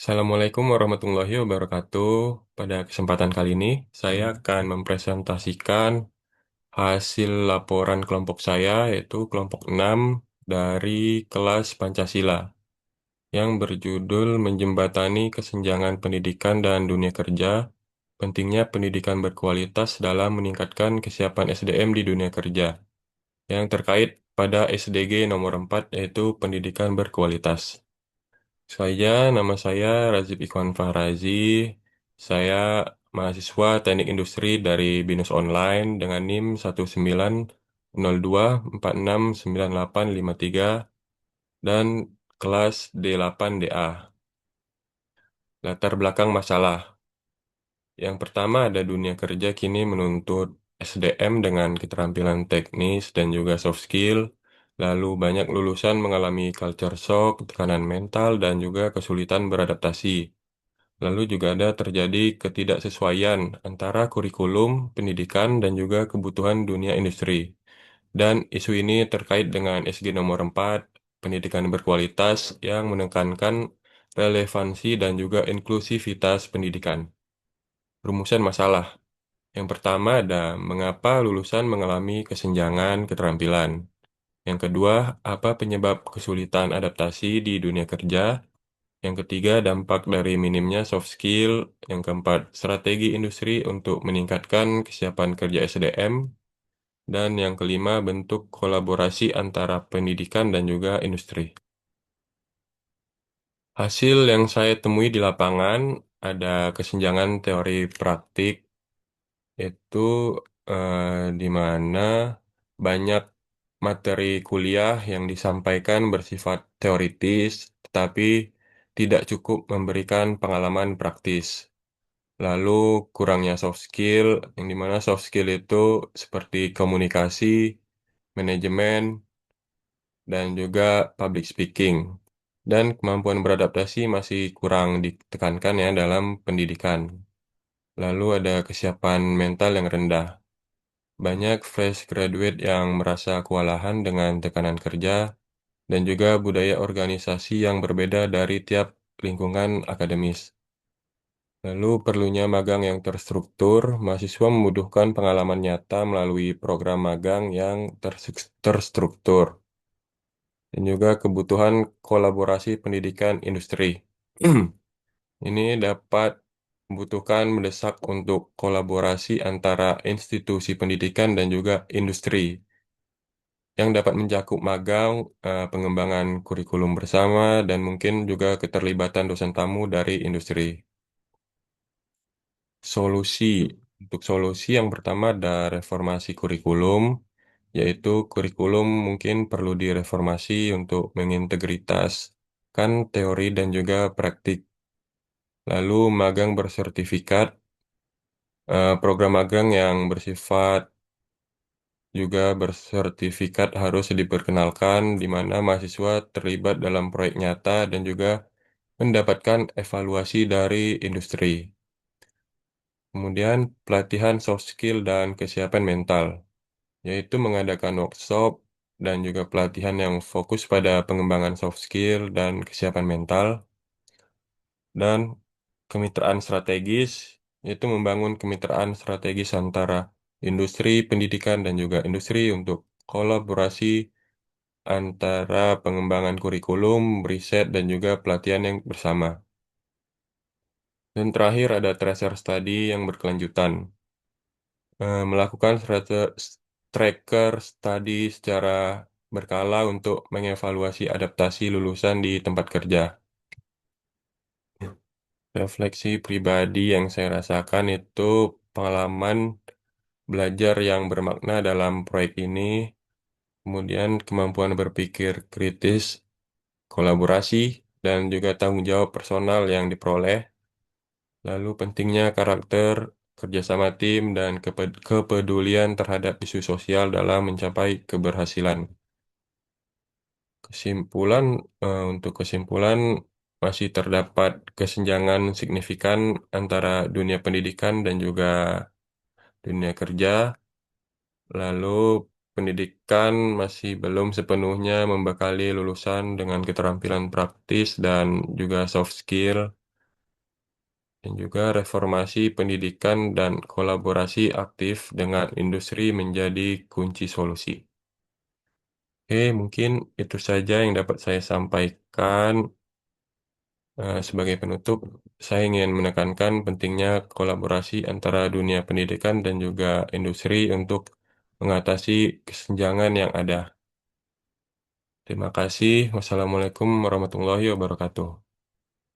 Assalamualaikum warahmatullahi wabarakatuh. Pada kesempatan kali ini, saya akan mempresentasikan hasil laporan kelompok saya, yaitu kelompok 6 dari kelas Pancasila, yang berjudul Menjembatani Kesenjangan Pendidikan dan Dunia Kerja, Pentingnya Pendidikan Berkualitas dalam Meningkatkan Kesiapan SDM di Dunia Kerja, yang terkait pada SDG nomor 4, yaitu Pendidikan Berkualitas. Nama saya Razib Ikhwan Fahrazi. Saya mahasiswa Teknik Industri dari BINUS Online dengan NIM 19024698853 dan kelas D8DA. Latar belakang masalah. Yang pertama ada dunia kerja kini menuntut SDM dengan keterampilan teknis dan juga soft skill. Lalu banyak lulusan mengalami culture shock, tekanan mental, dan juga kesulitan beradaptasi. Lalu juga ada terjadi ketidaksesuaian antara kurikulum, pendidikan, dan juga kebutuhan dunia industri. Dan isu ini terkait dengan SG nomor 4, pendidikan berkualitas yang menekankan relevansi dan juga inklusivitas pendidikan. Rumusan masalah. Yang pertama ada mengapa lulusan mengalami kesenjangan keterampilan. Yang kedua, apa penyebab kesulitan adaptasi di dunia kerja. Yang ketiga, dampak dari minimnya soft skill. Yang keempat, strategi industri untuk meningkatkan kesiapan kerja SDM. Dan yang kelima, bentuk kolaborasi antara pendidikan dan juga industri. Hasil yang saya temui di lapangan ada kesenjangan teori praktik, itu di mana banyak materi kuliah yang disampaikan bersifat teoritis, tetapi tidak cukup memberikan pengalaman praktis. Lalu kurangnya soft skill, yang dimana soft skill itu seperti komunikasi, manajemen, dan juga public speaking. Dan kemampuan beradaptasi masih kurang ditekankan ya dalam pendidikan. Lalu ada kesiapan mental yang rendah. Banyak fresh graduate yang merasa kewalahan dengan tekanan kerja dan juga budaya organisasi yang berbeda dari tiap lingkungan akademis. Lalu perlunya magang yang terstruktur, mahasiswa membutuhkan pengalaman nyata melalui program magang yang terstruktur, dan juga kebutuhan kolaborasi pendidikan industri. Ini dapat membutuhkan mendesak untuk kolaborasi antara institusi pendidikan dan juga industri, yang dapat mencakup magang, pengembangan kurikulum bersama, dan mungkin juga keterlibatan dosen tamu dari industri. Solusi. Untuk solusi yang pertama ada reformasi kurikulum, yaitu kurikulum mungkin perlu direformasi untuk mengintegritaskan teori dan juga praktik. Lalu magang bersertifikat, program magang yang bersifat juga bersertifikat harus diperkenalkan di mana mahasiswa terlibat dalam proyek nyata dan juga mendapatkan evaluasi dari industri. Kemudian pelatihan soft skill dan kesiapan mental, yaitu mengadakan workshop dan juga pelatihan yang fokus pada pengembangan soft skill dan kesiapan mental, dan kemitraan strategis, yaitu membangun kemitraan strategis antara industri pendidikan dan juga industri untuk kolaborasi antara pengembangan kurikulum, riset, dan juga pelatihan yang bersama. Dan terakhir ada tracer study yang berkelanjutan. Melakukan tracker study secara berkala untuk mengevaluasi adaptasi lulusan di tempat kerja. Refleksi pribadi yang saya rasakan itu pengalaman belajar yang bermakna dalam proyek ini, kemudian kemampuan berpikir kritis, kolaborasi, dan juga tanggung jawab personal yang diperoleh, lalu pentingnya karakter, kerjasama tim, dan kepedulian terhadap isu sosial dalam mencapai keberhasilan. Kesimpulan, untuk kesimpulan masih terdapat kesenjangan signifikan antara dunia pendidikan dan juga dunia kerja. Lalu pendidikan masih belum sepenuhnya membekali lulusan dengan keterampilan praktis dan juga soft skill. dan juga reformasi pendidikan dan kolaborasi aktif dengan industri menjadi kunci solusi. Oke, mungkin itu saja yang dapat saya sampaikan. Sebagai penutup, saya ingin menekankan pentingnya kolaborasi antara dunia pendidikan dan juga industri untuk mengatasi kesenjangan yang ada. Terima kasih. Wassalamualaikum warahmatullahi wabarakatuh.